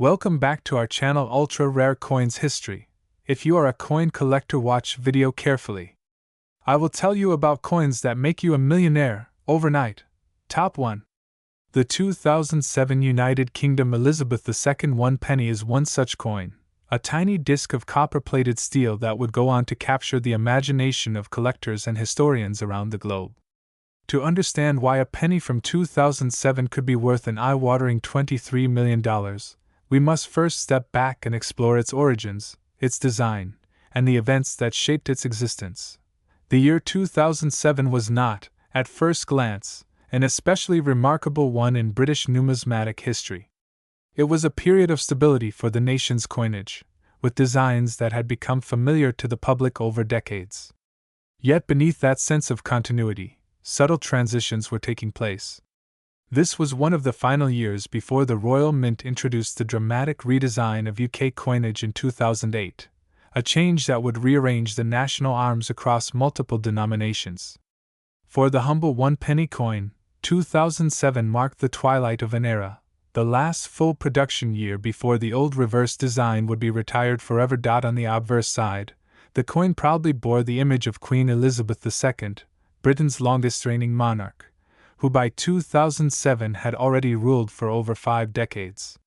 Welcome back to our channel Ultra Rare Coins History. If you are a coin collector, watch video carefully. I will tell you about coins that make you a millionaire overnight. Top 1. The 2007 United Kingdom Elizabeth II 1 penny is one such coin, a tiny disc of copper-plated steel that would go on to capture the imagination of collectors and historians around the globe. To understand why a penny from 2007 could be worth an eye-watering $23 million, we must first step back and explore its origins, its design, and the events that shaped its existence. The year 2007 was not, at first glance, an especially remarkable one in British numismatic history. It was a period of stability for the nation's coinage, with designs that had become familiar to the public over decades. Yet beneath that sense of continuity, subtle transitions were taking place. This was one of the final years before the Royal Mint introduced the dramatic redesign of UK coinage in 2008, a change that would rearrange the national arms across multiple denominations. For the humble one-penny coin, 2007 marked the twilight of an era, the last full production year before the old reverse design would be retired forever. On the obverse side, the coin proudly bore the image of Queen Elizabeth II, Britain's longest-reigning monarch, who by 2007 had already ruled for over 5 decades.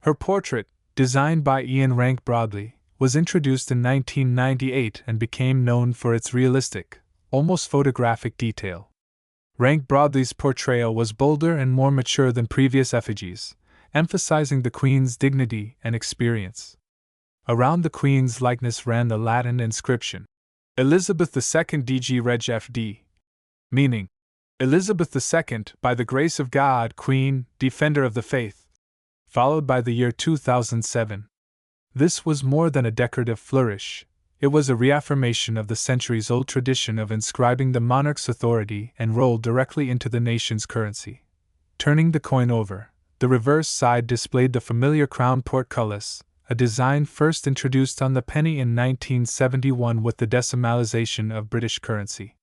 Her portrait, designed by Ian Rank Broadley, was introduced in 1998 and became known for its realistic, almost photographic detail. Rank Broadley's portrayal was bolder and more mature than previous effigies, emphasizing the Queen's dignity and experience. Around the Queen's likeness ran the Latin inscription, Elizabeth II DG Reg FD, meaning, Elizabeth II, by the grace of God, Queen, Defender of the Faith, followed by the year 2007. This was more than a decorative flourish. It was a reaffirmation of the centuries-old tradition of inscribing the monarch's authority and role directly into the nation's currency. Turning the coin over, the reverse side displayed the familiar crown portcullis, a design first introduced on the penny in 1971 with the decimalization of British currency.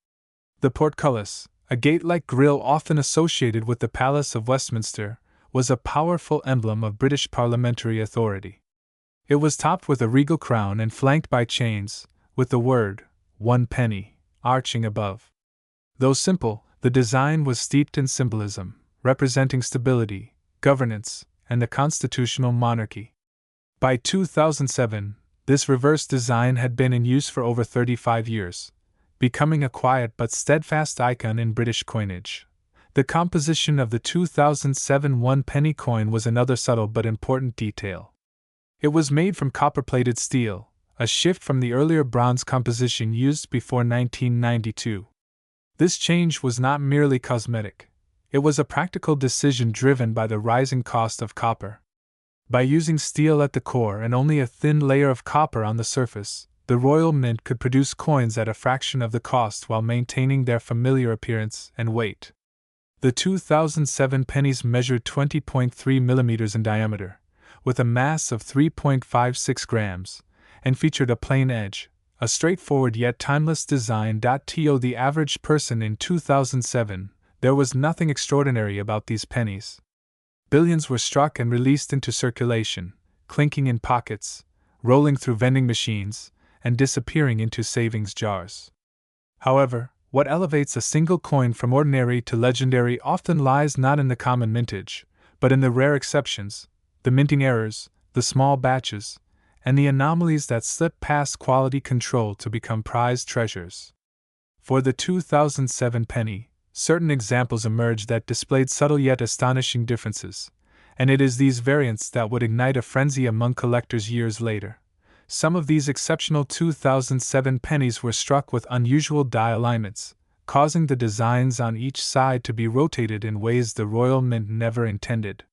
The portcullis, a gate-like grille often associated with the Palace of Westminster, was a powerful emblem of British parliamentary authority. It was topped with a regal crown and flanked by chains, with the word, 1 penny, arching above. Though simple, the design was steeped in symbolism, representing stability, governance, and the constitutional monarchy. By 2007, this reverse design had been in use for over 35 years, becoming a quiet but steadfast icon in British coinage. The composition of the 2007 one-penny coin was another subtle but important detail. It was made from copper-plated steel, a shift from the earlier bronze composition used before 1992. This change was not merely cosmetic. It was a practical decision driven by the rising cost of copper. By using steel at the core and only a thin layer of copper on the surface, the Royal Mint could produce coins at a fraction of the cost while maintaining their familiar appearance and weight. The 2007 pennies measured 20.3 millimeters in diameter, with a mass of 3.56 grams, and featured a plain edge, a straightforward yet timeless design. To the average person in 2007, there was nothing extraordinary about these pennies. Billions were struck and released into circulation, clinking in pockets, rolling through vending machines, and disappearing into savings jars. However, what elevates a single coin from ordinary to legendary often lies not in the common mintage, but in the rare exceptions, the minting errors, the small batches, and the anomalies that slip past quality control to become prized treasures. For the 2007 penny, certain examples emerged that displayed subtle yet astonishing differences, and it is these variants that would ignite a frenzy among collectors years later. Some of these exceptional 2007 pennies were struck with unusual die alignments, causing the designs on each side to be rotated in ways the Royal Mint never intended.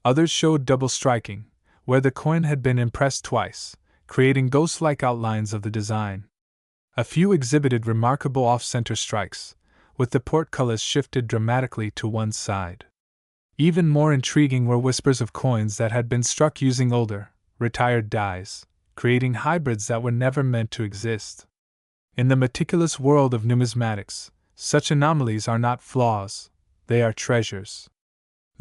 Others showed double striking, where the coin had been impressed twice, creating ghost-like outlines of the design. A few exhibited remarkable off-center strikes, with the portcullis shifted dramatically to one side. Even more intriguing were whispers of coins that had been struck using older, retired dies, creating hybrids that were never meant to exist. In the meticulous world of numismatics, such anomalies are not flaws, they are treasures.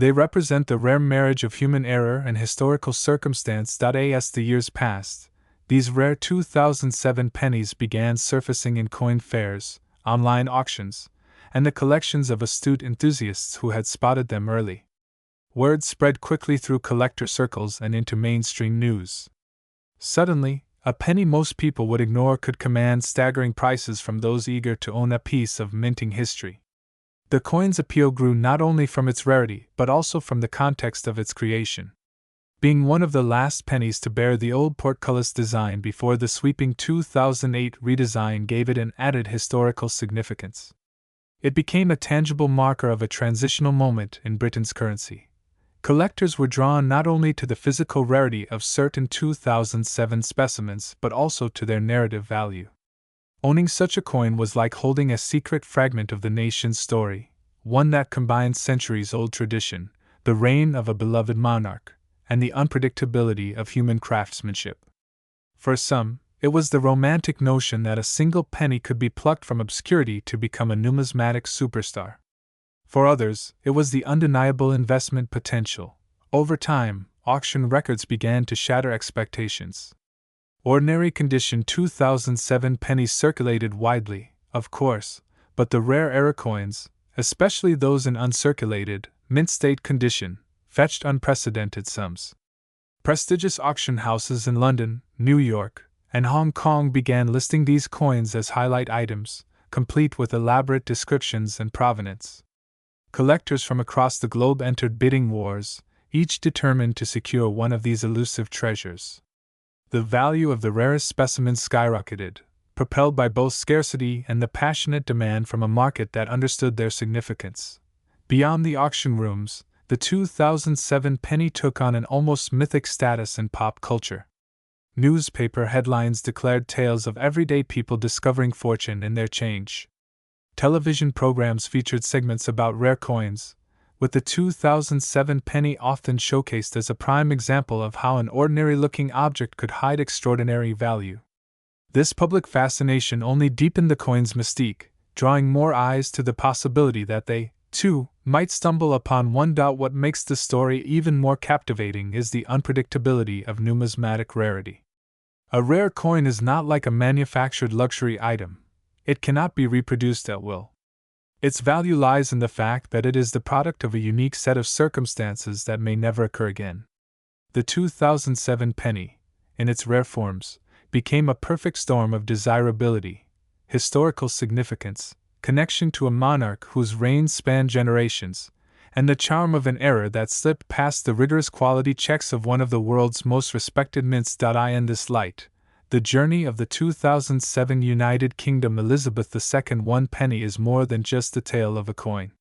They represent the rare marriage of human error and historical circumstance. As the years passed, these rare 2007 pennies began surfacing in coin fairs, online auctions, and the collections of astute enthusiasts who had spotted them early. Word spread quickly through collector circles and into mainstream news. Suddenly, a penny most people would ignore could command staggering prices from those eager to own a piece of minting history. The coin's appeal grew not only from its rarity but also from the context of its creation. Being one of the last pennies to bear the old portcullis design before the sweeping 2008 redesign gave it an added historical significance. It became a tangible marker of a transitional moment in Britain's currency. Collectors were drawn not only to the physical rarity of certain 2007 specimens but also to their narrative value. Owning such a coin was like holding a secret fragment of the nation's story, one that combined centuries-old tradition, the reign of a beloved monarch, and the unpredictability of human craftsmanship. For some, it was the romantic notion that a single penny could be plucked from obscurity to become a numismatic superstar. For others, it was the undeniable investment potential. Over time, auction records began to shatter expectations. Ordinary condition 2007 pennies circulated widely, of course, but the rare era coins, especially those in uncirculated, mint-state condition, fetched unprecedented sums. Prestigious auction houses in London, New York, and Hong Kong began listing these coins as highlight items, complete with elaborate descriptions and provenance. Collectors from across the globe entered bidding wars, each determined to secure one of these elusive treasures. The value of the rarest specimens skyrocketed, propelled by both scarcity and the passionate demand from a market that understood their significance. Beyond the auction rooms, the 2007 penny took on an almost mythic status in pop culture. Newspaper headlines declared tales of everyday people discovering fortune in their change. Television programs featured segments about rare coins, with the 2007 penny often showcased as a prime example of how an ordinary-looking object could hide extraordinary value. This public fascination only deepened the coin's mystique, drawing more eyes to the possibility that they, too, might stumble upon one. What makes the story even more captivating is the unpredictability of numismatic rarity. A rare coin is not like a manufactured luxury item. It cannot be reproduced at will. Its value lies in the fact that it is the product of a unique set of circumstances that may never occur again. The 2007 penny, in its rare forms, became a perfect storm of desirability, historical significance, connection to a monarch whose reign spanned generations, and the charm of an era that slipped past the rigorous quality checks of one of the world's most respected mints. In this light, the journey of the 2007 United Kingdom Elizabeth II 1 penny is more than just the tale of a coin.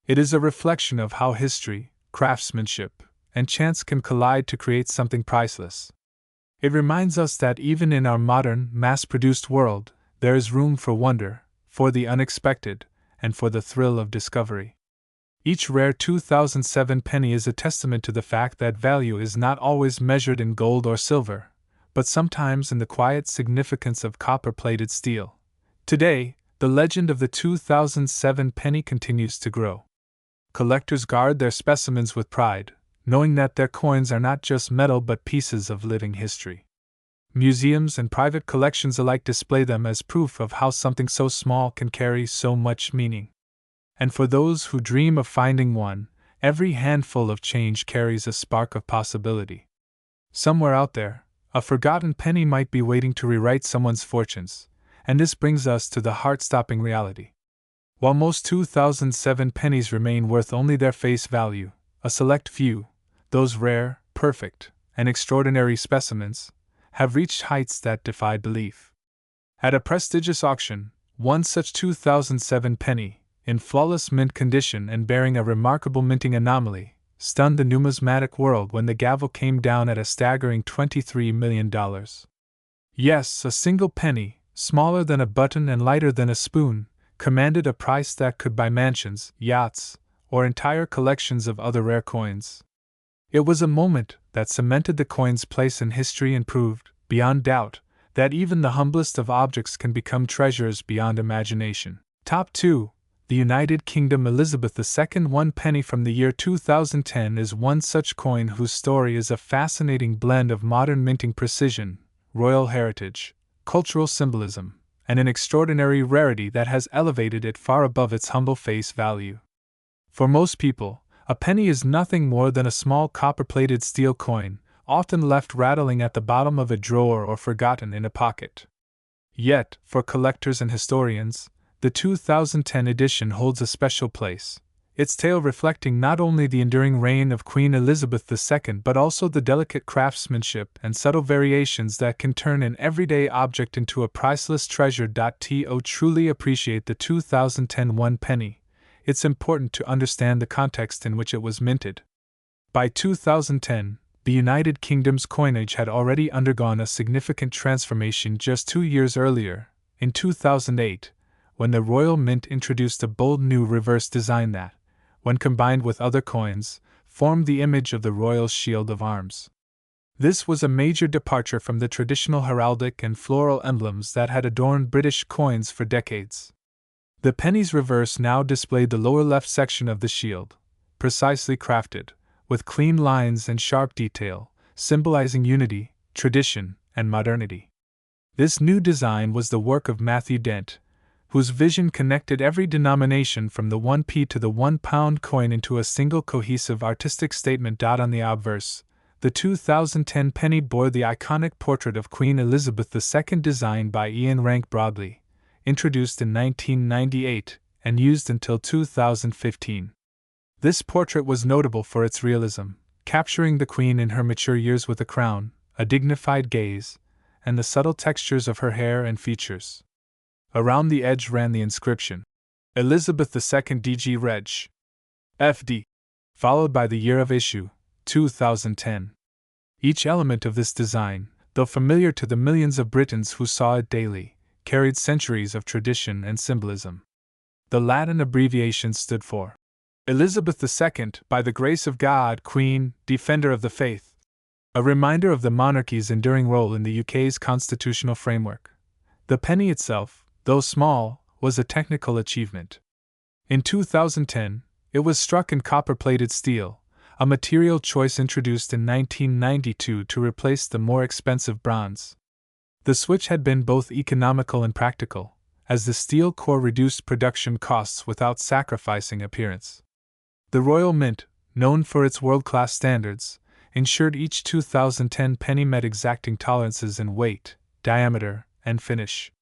It is a reflection of how history, craftsmanship, and chance can collide to create something priceless. It reminds us that even in our modern, mass-produced world, there is room for wonder, for the unexpected, and for the thrill of discovery. Each rare 2007 penny is a testament to the fact that value is not always measured in gold or silver, but sometimes in the quiet significance of copper-plated steel. Today, the legend of the 2007 penny continues to grow. Collectors guard their specimens with pride, knowing that their coins are not just metal but pieces of living history. Museums and private collections alike display them as proof of how something so small can carry so much meaning. And for those who dream of finding one, every handful of change carries a spark of possibility. Somewhere out there, a forgotten penny might be waiting to rewrite someone's fortunes, and this brings us to the heart-stopping reality. While most 2007 pennies remain worth only their face value, a select few, those rare, perfect, and extraordinary specimens, have reached heights that defy belief. At a prestigious auction, one such 2007 penny, in flawless mint condition and bearing a remarkable minting anomaly, stunned the numismatic world when the gavel came down at a staggering $23 million. Yes, a single penny, smaller than a button and lighter than a spoon, commanded a price that could buy mansions, yachts, or entire collections of other rare coins. It was a moment that cemented the coin's place in history and proved, beyond doubt, that even the humblest of objects can become treasures beyond imagination. Top 2. the United Kingdom Elizabeth II 1 penny from the year 2010 is one such coin whose story is a fascinating blend of modern minting precision, royal heritage, cultural symbolism, and an extraordinary rarity that has elevated it far above its humble face value. For most people, a penny is nothing more than a small copper-plated steel coin, often left rattling at the bottom of a drawer or forgotten in a pocket. Yet, for collectors and historians, the 2010 edition holds a special place, its tale reflecting not only the enduring reign of Queen Elizabeth II but also the delicate craftsmanship and subtle variations that can turn an everyday object into a priceless treasure. To truly appreciate the 2010 1 penny, it's important to understand the context in which it was minted. By 2010, the United Kingdom's coinage had already undergone a significant transformation just 2 years earlier, in 2008, when the Royal Mint introduced a bold new reverse design that, when combined with other coins, formed the image of the royal shield of arms. This was a major departure from the traditional heraldic and floral emblems that had adorned British coins for decades. The penny's reverse now displayed the lower left section of the shield, precisely crafted, with clean lines and sharp detail, symbolizing unity, tradition, and modernity. This new design was the work of Matthew Dent, whose vision connected every denomination from the 1p to the £1 coin into a single cohesive artistic statement. On the obverse, the 2010 penny bore the iconic portrait of Queen Elizabeth II designed by Ian Rank Broadley, introduced in 1998 and used until 2015. This portrait was notable for its realism, capturing the Queen in her mature years with a crown, a dignified gaze, and the subtle textures of her hair and features. Around the edge ran the inscription, Elizabeth II DG Reg. FD, followed by the year of issue, 2010. Each element of this design, though familiar to the millions of Britons who saw it daily, carried centuries of tradition and symbolism. The Latin abbreviation stood for Elizabeth II, by the grace of God, Queen, Defender of the Faith, a reminder of the monarchy's enduring role in the UK's constitutional framework. The penny itself, though small, was a technical achievement. In 2010, it was struck in copper-plated steel, a material choice introduced in 1992 to replace the more expensive bronze. The switch had been both economical and practical, as the steel core reduced production costs without sacrificing appearance. The Royal Mint, known for its world-class standards, ensured each 2010 penny met exacting tolerances in weight, diameter, and finish.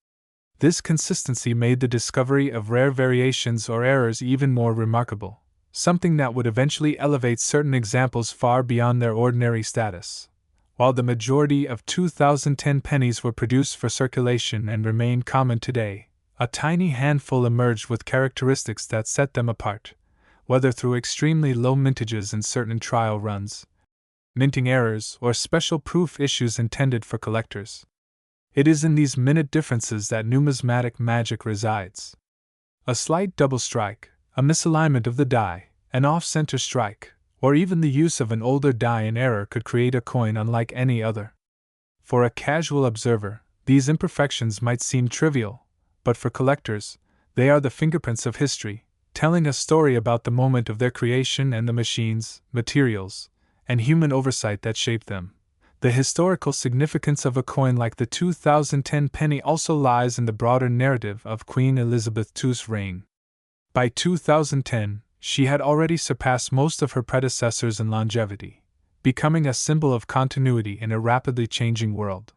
This consistency made the discovery of rare variations or errors even more remarkable, something that would eventually elevate certain examples far beyond their ordinary status. While the majority of 2010 pennies were produced for circulation and remain common today, a tiny handful emerged with characteristics that set them apart, whether through extremely low mintages in certain trial runs, minting errors, or special proof issues intended for collectors. It is in these minute differences that numismatic magic resides. A slight double strike, a misalignment of the die, an off-center strike, or even the use of an older die in error could create a coin unlike any other. For a casual observer, these imperfections might seem trivial, but for collectors, they are the fingerprints of history, telling a story about the moment of their creation and the machines, materials, and human oversight that shaped them. The historical significance of a coin like the 2010 penny also lies in the broader narrative of Queen Elizabeth II's reign. By 2010, she had already surpassed most of her predecessors in longevity, becoming a symbol of continuity in a rapidly changing world.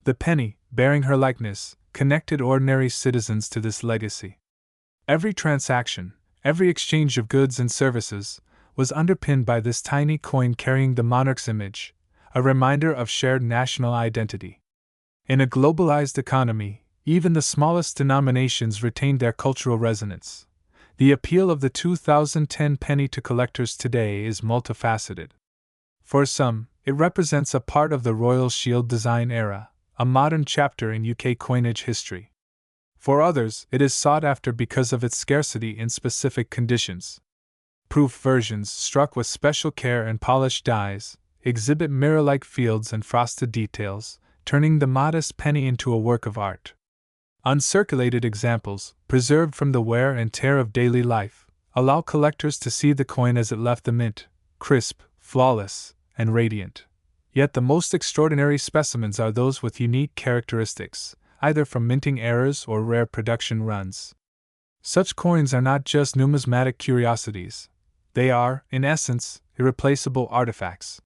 The penny, bearing her likeness, connected ordinary citizens to this legacy. Every transaction, every exchange of goods and services, was underpinned by this tiny coin carrying the monarch's image, a reminder of shared national identity. In a globalized economy, even the smallest denominations retained their cultural resonance. The appeal of the 2010 penny to collectors today is multifaceted. For some, it represents a part of the Royal Shield design era, a modern chapter in UK coinage history. For others, it is sought after because of its scarcity in specific conditions. Proof versions, struck with special care and polished dies, exhibit mirror-like fields and frosted details, turning the modest penny into a work of art. Uncirculated examples, preserved from the wear and tear of daily life, allow collectors to see the coin as it left the mint, crisp, flawless, and radiant. Yet the most extraordinary specimens are those with unique characteristics, either from minting errors or rare production runs. Such coins are not just numismatic curiosities. They are, in essence, irreplaceable artifacts.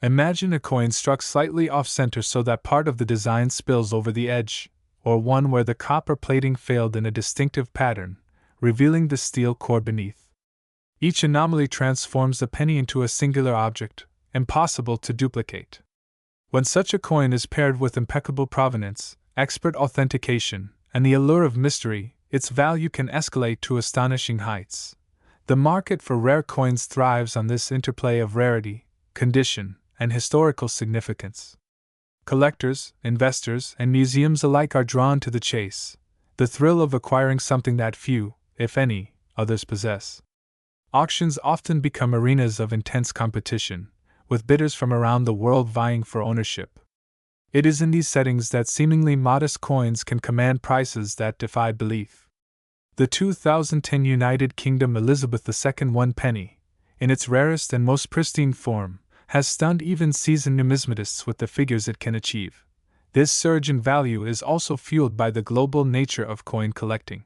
Imagine a coin struck slightly off-center so that part of the design spills over the edge, or one where the copper plating failed in a distinctive pattern, revealing the steel core beneath. Each anomaly transforms the penny into a singular object, impossible to duplicate. When such a coin is paired with impeccable provenance, expert authentication, and the allure of mystery, its value can escalate to astonishing heights. The market for rare coins thrives on this interplay of rarity, condition, and historical significance. Collectors, investors, and museums alike are drawn to the chase, the thrill of acquiring something that few, if any, others possess. Auctions often become arenas of intense competition, with bidders from around the world vying for ownership. It is in these settings that seemingly modest coins can command prices that defy belief. The 2010 United Kingdom Elizabeth II 1 penny, in its rarest and most pristine form, has stunned even seasoned numismatists with the figures it can achieve. This surge in value is also fueled by the global nature of coin collecting.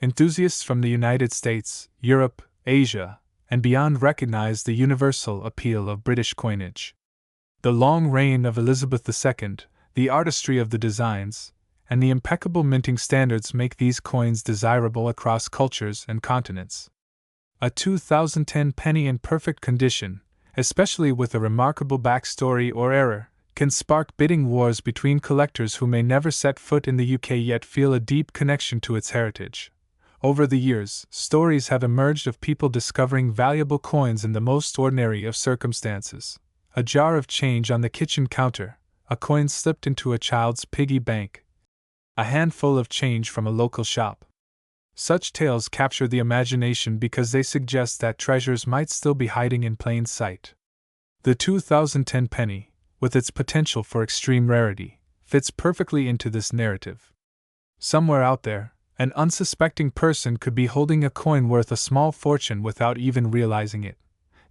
Enthusiasts from the United States, Europe, Asia, and beyond recognize the universal appeal of British coinage. The long reign of Elizabeth II, the artistry of the designs, and the impeccable minting standards make these coins desirable across cultures and continents. A 2010 penny in perfect condition, especially with a remarkable backstory or error, can spark bidding wars between collectors who may never set foot in the UK yet feel a deep connection to its heritage. Over the years, stories have emerged of people discovering valuable coins in the most ordinary of circumstances. A jar of change on the kitchen counter, a coin slipped into a child's piggy bank, a handful of change from a local shop. Such tales capture the imagination because they suggest that treasures might still be hiding in plain sight. The 2010 penny, with its potential for extreme rarity, fits perfectly into this narrative. Somewhere out there, an unsuspecting person could be holding a coin worth a small fortune without even realizing it.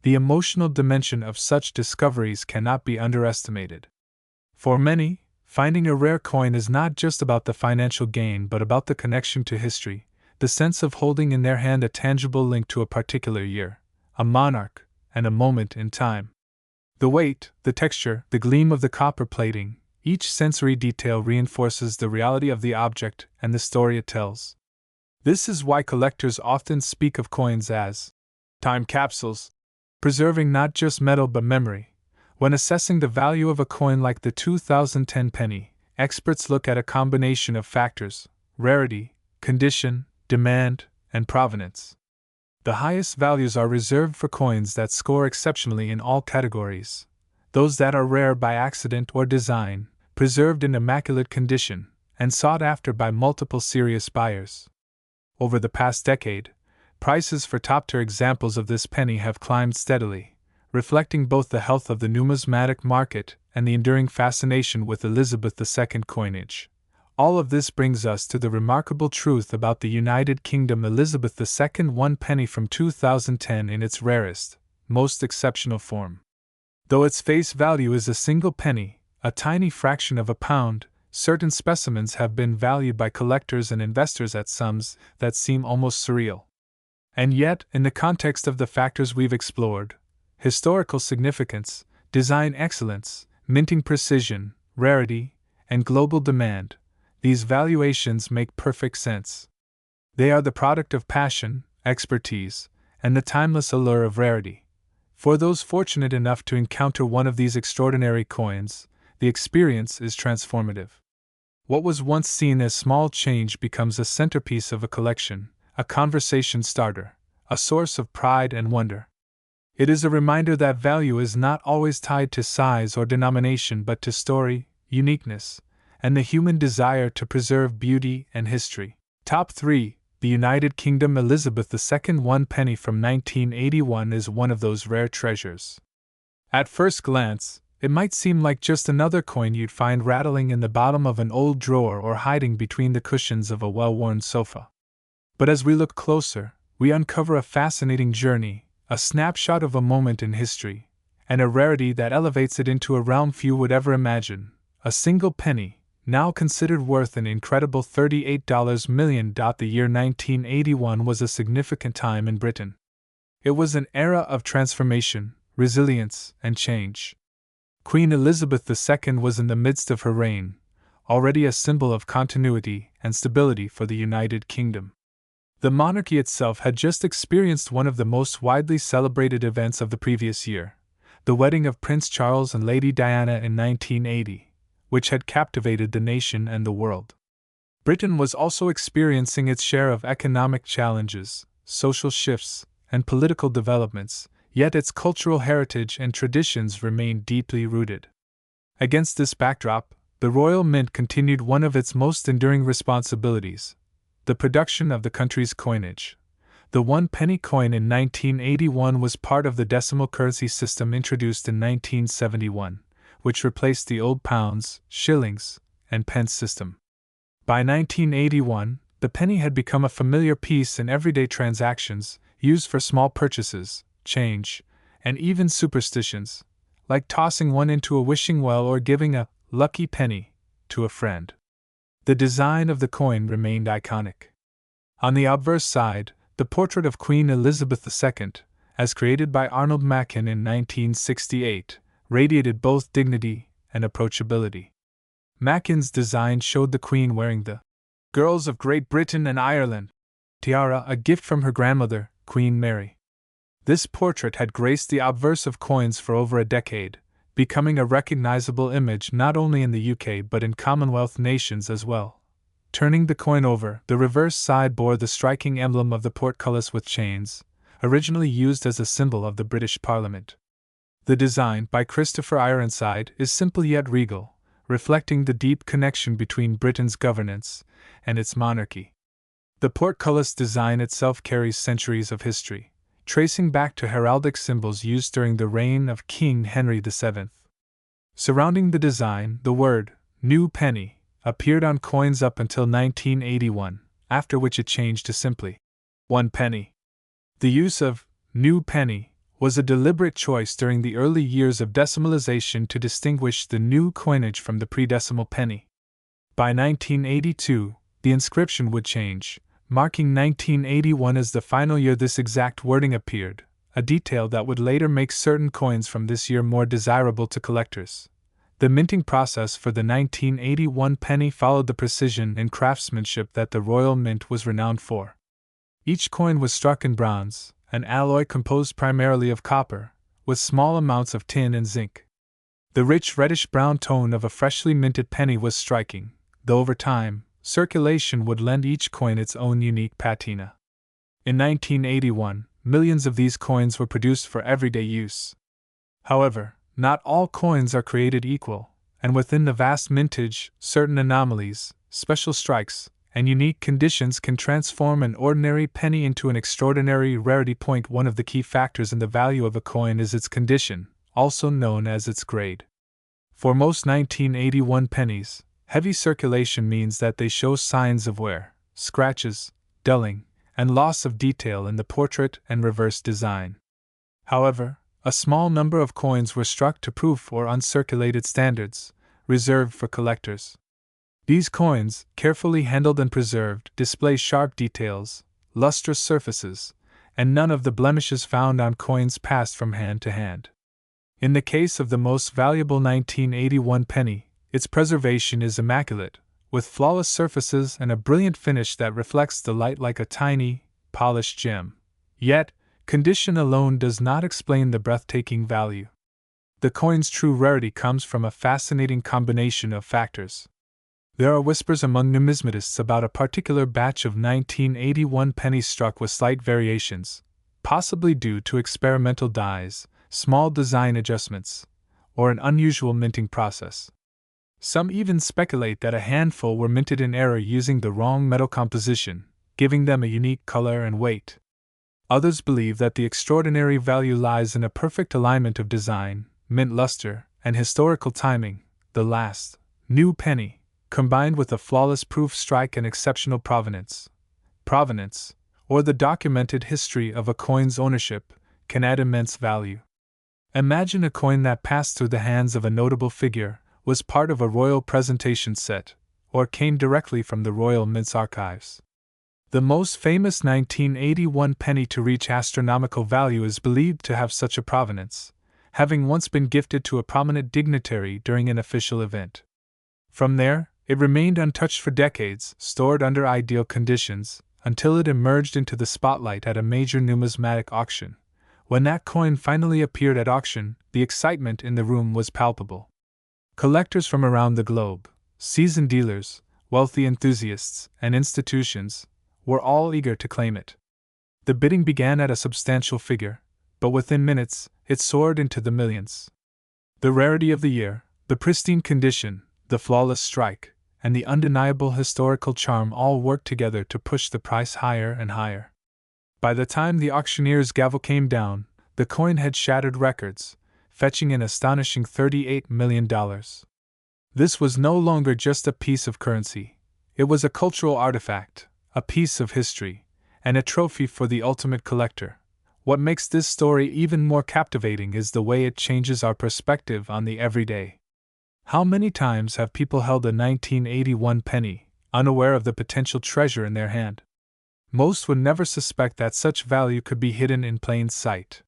The emotional dimension of such discoveries cannot be underestimated. For many, finding a rare coin is not just about the financial gain but about the connection to history, the sense of holding in their hand a tangible link to a particular year, a monarch, and a moment in time. The weight, the texture, the gleam of the copper plating, each sensory detail reinforces the reality of the object and the story it tells. This is why collectors often speak of coins as time capsules, preserving not just metal but memory. When assessing the value of a coin like the 2010 penny, experts look at a combination of factors: rarity, condition, demand, and provenance. The highest values are reserved for coins that score exceptionally in all categories. Those that are rare by accident or design, preserved in immaculate condition, and sought after by multiple serious buyers. Over the past decade, prices for top-tier examples of this penny have climbed steadily, reflecting both the health of the numismatic market and the enduring fascination with Elizabeth II coinage. All of this brings us to the remarkable truth about the United Kingdom Elizabeth II 1 penny from 2010 in its rarest, most exceptional form. Though its face value is a single penny, a tiny fraction of a pound, certain specimens have been valued by collectors and investors at sums that seem almost surreal. And yet, in the context of the factors we've explored, historical significance, design excellence, minting precision, rarity, and global demand, these valuations make perfect sense. They are the product of passion, expertise, and the timeless allure of rarity. For those fortunate enough to encounter one of these extraordinary coins, the experience is transformative. What was once seen as small change becomes a centerpiece of a collection, a conversation starter, a source of pride and wonder. It is a reminder that value is not always tied to size or denomination but to story, uniqueness, and the human desire to preserve beauty and history. Top 3. The United Kingdom Elizabeth II 1 penny from 1981 is one of those rare treasures. At first glance, It might seem like just another coin you'd find rattling in the bottom of an old drawer or hiding between the cushions of a well-worn sofa. But as we look closer, we uncover a fascinating journey, a snapshot of a moment in history, and a rarity that elevates it into a realm few would ever imagine. A single penny, now considered worth an incredible $38 million. The year 1981 was a significant time in Britain. It was an era of transformation, resilience, and change. Queen Elizabeth II was in the midst of her reign, already a symbol of continuity and stability for the United Kingdom. The monarchy itself had just experienced one of the most widely celebrated events of the previous year, the wedding of Prince Charles and Lady Diana in 1980, which had captivated the nation and the world. Britain was also experiencing its share of economic challenges, social shifts, and political developments, yet its cultural heritage and traditions remained deeply rooted. Against this backdrop, the Royal Mint continued one of its most enduring responsibilities: the production of the country's coinage. The 1-penny coin in 1981 was part of the decimal currency system introduced in 1971, which replaced the old pounds, shillings, and pence system. By 1981, the penny had become a familiar piece in everyday transactions, used for small purchases, change, and even superstitions, like tossing one into a wishing well or giving a lucky penny to a friend. The design of the coin remained iconic. On the obverse side, the portrait of Queen Elizabeth II, as created by Arnold Machin in 1968, radiated both dignity and approachability. Machin's design showed the Queen wearing the Girls of Great Britain and Ireland tiara, a gift from her grandmother, Queen Mary. This portrait had graced the obverse of coins for over a decade, becoming a recognizable image not only in the UK but in Commonwealth nations as well. Turning the coin over, the reverse side bore the striking emblem of the portcullis with chains, originally used as a symbol of the British Parliament. The design, by Christopher Ironside, is simple yet regal, reflecting the deep connection between Britain's governance and its monarchy. The portcullis design itself carries centuries of history, tracing back to heraldic symbols used during the reign of King Henry VII. Surrounding the design, the word "new penny" appeared on coins up until 1981, after which it changed to simply 1 penny. The use of "new penny" was a deliberate choice during the early years of decimalization to distinguish the new coinage from the pre-decimal penny. By 1982, the inscription would change, marking 1981 as the final year this exact wording appeared, a detail that would later make certain coins from this year more desirable to collectors. The minting process for the 1981 penny followed the precision and craftsmanship that the Royal Mint was renowned for. Each coin was struck in bronze, an alloy composed primarily of copper, with small amounts of tin and zinc. The rich reddish-brown tone of a freshly minted penny was striking, though over time, circulation would lend each coin its own unique patina. In 1981, millions of these coins were produced for everyday use. However, not all coins are created equal, and within the vast mintage, certain anomalies, special strikes, and unique conditions can transform an ordinary penny into an extraordinary rarity. One of the key factors in the value of a coin is its condition, also known as its grade. For most 1981 pennies, heavy circulation means that they show signs of wear, scratches, dulling, and loss of detail in the portrait and reverse design. However, a small number of coins were struck to proof or uncirculated standards, reserved for collectors. These coins, carefully handled and preserved, display sharp details, lustrous surfaces, and none of the blemishes found on coins passed from hand to hand. In the case of the most valuable 1981 penny, its preservation is immaculate, with flawless surfaces and a brilliant finish that reflects the light like a tiny, polished gem. Yet, condition alone does not explain the breathtaking value. The coin's true rarity comes from a fascinating combination of factors. There are whispers among numismatists about a particular batch of 1981 pennies struck with slight variations, possibly due to experimental dyes, small design adjustments, or an unusual minting process. Some even speculate that a handful were minted in error using the wrong metal composition, giving them a unique color and weight. Others believe that the extraordinary value lies in a perfect alignment of design, mint luster, and historical timing, the last, new penny, combined with a flawless proof strike and exceptional provenance, or the documented history of a coin's ownership, can add immense value. Imagine a coin that passed through the hands of a notable figure, was part of a royal presentation set, or came directly from the Royal Mint's archives. The most famous 1981 penny to reach astronomical value is believed to have such a provenance, having once been gifted to a prominent dignitary during an official event. From there, it remained untouched for decades, stored under ideal conditions, until it emerged into the spotlight at a major numismatic auction. When that coin finally appeared at auction, the excitement in the room was palpable. Collectors from around the globe, seasoned dealers, wealthy enthusiasts, and institutions, were all eager to claim it. The bidding began at a substantial figure, but within minutes, it soared into the millions. The rarity of the year, the pristine condition, the flawless strike, and the undeniable historical charm all worked together to push the price higher and higher. By the time the auctioneer's gavel came down, the coin had shattered records, fetching an astonishing $38 million. This was no longer just a piece of currency. It was a cultural artifact, a piece of history, and a trophy for the ultimate collector. What makes this story even more captivating is the way it changes our perspective on the everyday. How many times have people held a 1981 penny, unaware of the potential treasure in their hand? Most would never suspect that such value could be hidden in plain sight.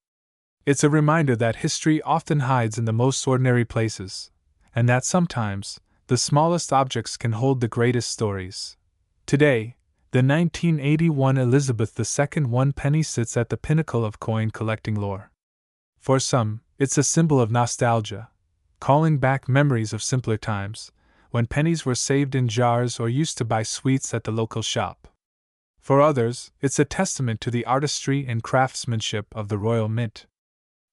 It's a reminder that history often hides in the most ordinary places, and that sometimes, the smallest objects can hold the greatest stories. Today, the 1981 Elizabeth II 1 penny sits at the pinnacle of coin collecting lore. For some, it's a symbol of nostalgia, calling back memories of simpler times, when pennies were saved in jars or used to buy sweets at the local shop. For others, it's a testament to the artistry and craftsmanship of the Royal Mint.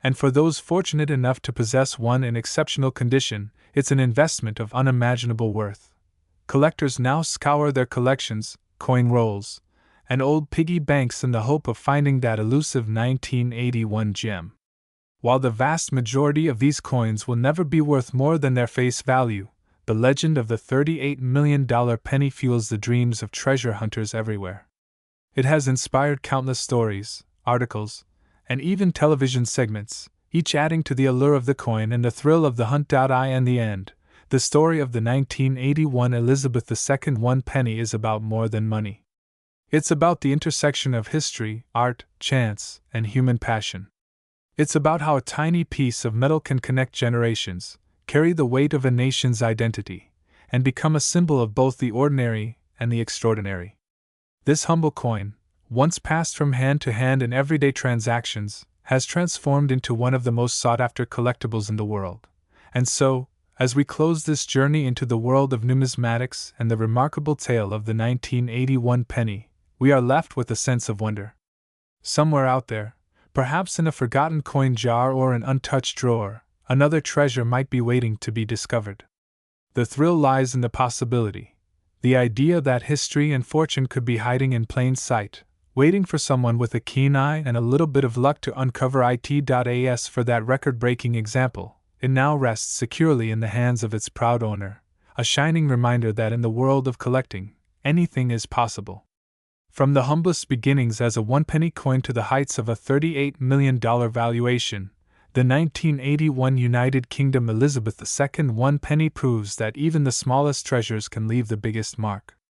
And for those fortunate enough to possess one in exceptional condition, it's an investment of unimaginable worth. Collectors now scour their collections, coin rolls, and old piggy banks in the hope of finding that elusive 1981 gem. While the vast majority of these coins will never be worth more than their face value, the legend of the $38 million penny fuels the dreams of treasure hunters everywhere. It has inspired countless stories, articles, and even television segments, each adding to the allure of the coin and the thrill of the hunt. In the end, the story of the 1981 Elizabeth II 1 penny is about more than money. It's about the intersection of history, art, chance, and human passion. It's about how a tiny piece of metal can connect generations, carry the weight of a nation's identity, and become a symbol of both the ordinary and the extraordinary. This humble coin, once passed from hand to hand in everyday transactions, has transformed into one of the most sought-after collectibles in the world. And so, as we close this journey into the world of numismatics and the remarkable tale of the 1981 penny, we are left with a sense of wonder. Somewhere out there, perhaps in a forgotten coin jar or an untouched drawer, another treasure might be waiting to be discovered. The thrill lies in the possibility, the idea that history and fortune could be hiding in plain sight, waiting for someone with a keen eye and a little bit of luck to uncover it. As for that record-breaking example, it now rests securely in the hands of its proud owner, a shining reminder that in the world of collecting, anything is possible. From the humblest beginnings as a one-penny coin to the heights of a $38 million valuation, the 1981 United Kingdom Elizabeth II 1 penny proves that even the smallest treasures can leave the biggest mark.